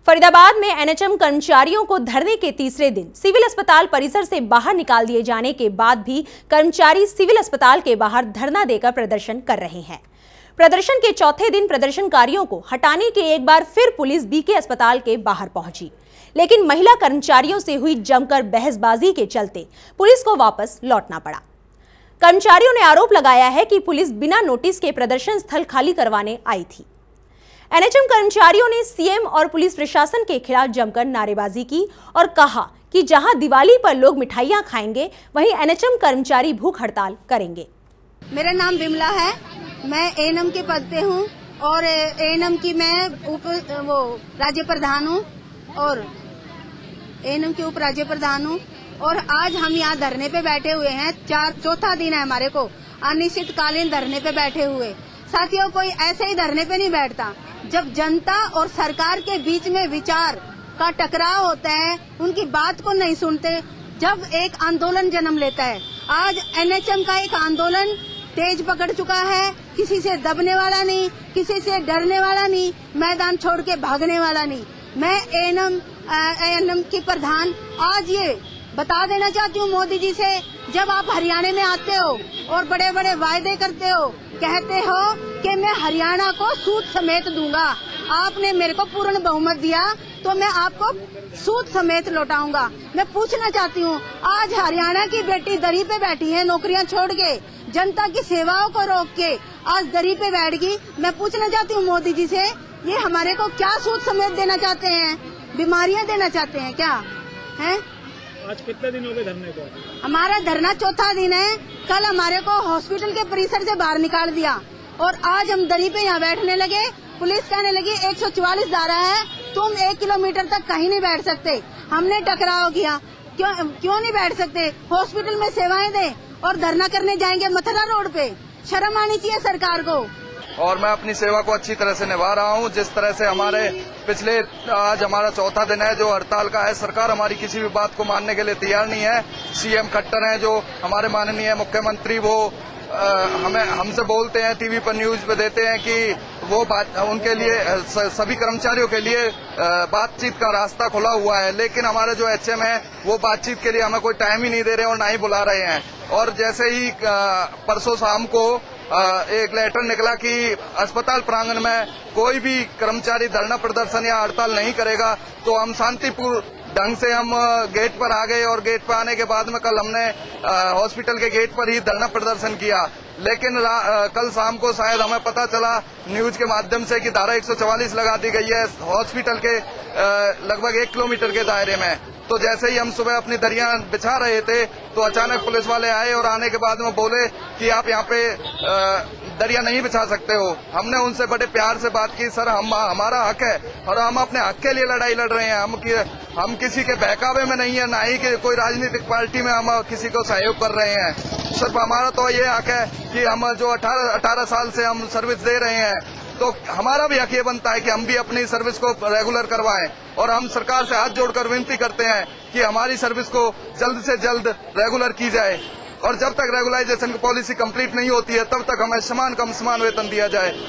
फरीदाबाद में एनएचएम कर्मचारियों को धरने के तीसरे दिन सिविल अस्पताल परिसर से बाहर निकाल दिए जाने के बाद भी कर्मचारी सिविल अस्पताल के बाहर धरना देकर प्रदर्शन कर रहे हैं। प्रदर्शन के चौथे दिन प्रदर्शनकारियों को हटाने के एक बार फिर पुलिस बीके अस्पताल के बाहर पहुंची, लेकिन महिला कर्मचारियों से हुई जमकर बहसबाजी के चलते पुलिस को वापस लौटना पड़ा। कर्मचारियों ने आरोप लगाया है कि पुलिस बिना नोटिस के प्रदर्शन स्थल खाली करवाने आई थी। एनएचएम कर्मचारियों ने सीएम और पुलिस प्रशासन के खिलाफ जमकर नारेबाजी की और कहा कि जहां दिवाली पर लोग मिठाइयां खाएंगे, वहीं एनएचएम कर्मचारी भूख हड़ताल करेंगे। मेरा नाम विमला है, मैं एएनएम के पद पे हूँ और एएनएम की मैं राज्य प्रधान हूँ और एएनएम के उप राज्य प्रधान हूँ। और आज हम यहाँ धरने पे बैठे हुए हैं। चौथा दिन है हमारे को अनिश्चितकालीन धरने पे बैठे हुए। साथियों, कोई ऐसे ही धरने पे नहीं बैठता। जब जनता और सरकार के बीच में विचार का टकराव होता है, उनकी बात को नहीं सुनते, जब एक आंदोलन जन्म लेता है। आज एनएचएम का एक आंदोलन तेज पकड़ चुका है। किसी से दबने वाला नहीं, किसी से डरने वाला नहीं, मैदान छोड़ के भागने वाला नहीं। मैं एएनएम की प्रधान आज ये बता देना चाहती हूँ मोदी जी से, जब आप हरियाणा में आते हो और बड़े बड़े वायदे करते हो, कहते हो कि मैं हरियाणा को सूद समेत दूंगा, आपने मेरे को पूर्ण बहुमत दिया तो मैं आपको सूद समेत लौटाऊंगा। मैं पूछना चाहती हूँ, आज हरियाणा की बेटी दरी पे बैठी है, नौकरियां छोड़ के, जनता की सेवाओं को रोक के आज दरी पे बैठ गई। मैं पूछना चाहती हूँ मोदी जी से, ये हमारे को क्या सूद समेत देना चाहते हैं? बीमारियां देना चाहते हैं क्या? हैं? आज कितने दिन हो गए धरने को? हमारा धरना चौथा दिन है। कल हमारे को हॉस्पिटल के परिसर से बाहर निकाल दिया और आज हम दरी पे यहाँ बैठने लगे। पुलिस कहने लगी 144 धारा है, तुम 1 किलोमीटर तक कहीं नहीं बैठ सकते। हमने टकराव किया, क्यों नहीं बैठ सकते? हॉस्पिटल में सेवाएं दें और धरना करने जाएंगे मथुरा रोड पे। शर्म आनी चाहिए सरकार को। और मैं अपनी सेवा को अच्छी तरह से निभा रहा हूं। जिस तरह से हमारे आज हमारा चौथा दिन है जो हड़ताल का है, सरकार हमारी किसी भी बात को मानने के लिए तैयार नहीं है। सीएम खट्टर हैं जो हमारे माननीय मुख्यमंत्री, वो हमसे बोलते हैं, टीवी पर न्यूज पे देते हैं कि वो बात उनके लिए सभी कर्मचारियों के लिए बातचीत का रास्ता खुला हुआ है, लेकिन हमारे जो एचएम है वो बातचीत के लिए हमें कोई टाइम ही नहीं दे रहे और ना ही बुला रहे हैं। और जैसे ही परसों शाम को एक लेटर निकला कि अस्पताल प्रांगण में कोई भी कर्मचारी धरना प्रदर्शन या हड़ताल नहीं करेगा, तो हम शांतिपूर्ण ढंग से हम गेट पर आ गए और गेट पर आने के बाद में कल हमने हॉस्पिटल के गेट पर ही धरना प्रदर्शन किया। लेकिन कल शाम को शायद हमें पता चला न्यूज के माध्यम से कि धारा 144 लगा दी गई है हॉस्पिटल के लगभग 1 किलोमीटर के दायरे में। तो जैसे ही हम सुबह अपनी दरियां बिछा रहे थे तो अचानक पुलिस वाले आए और आने के बाद में बोले कि आप यहाँ पे दरिया नहीं बिछा सकते हो। हमने उनसे बड़े प्यार से बात की, सर हमारा हक है और हम अपने हक के लिए लड़ाई लड़ रहे हैं। हम किसी के बहकावे में नहीं है, ना ही कि कोई राजनीतिक पार्टी में हम किसी को सहयोग कर रहे हैं। सिर्फ हमारा तो ये हक है कि हम जो 18 साल से हम सर्विस दे रहे हैं, तो हमारा भी हक ये बनता है कि हम भी अपनी सर्विस को रेगुलर करवाएं। और हम सरकार से हाथ जोड़कर विनती करते हैं कि हमारी सर्विस को जल्द से जल्द रेगुलर की जाए और जब तक रेगुलाइजेशन की पॉलिसी कंप्लीट नहीं होती है तब तक हमें समान कम समान वेतन दिया जाए।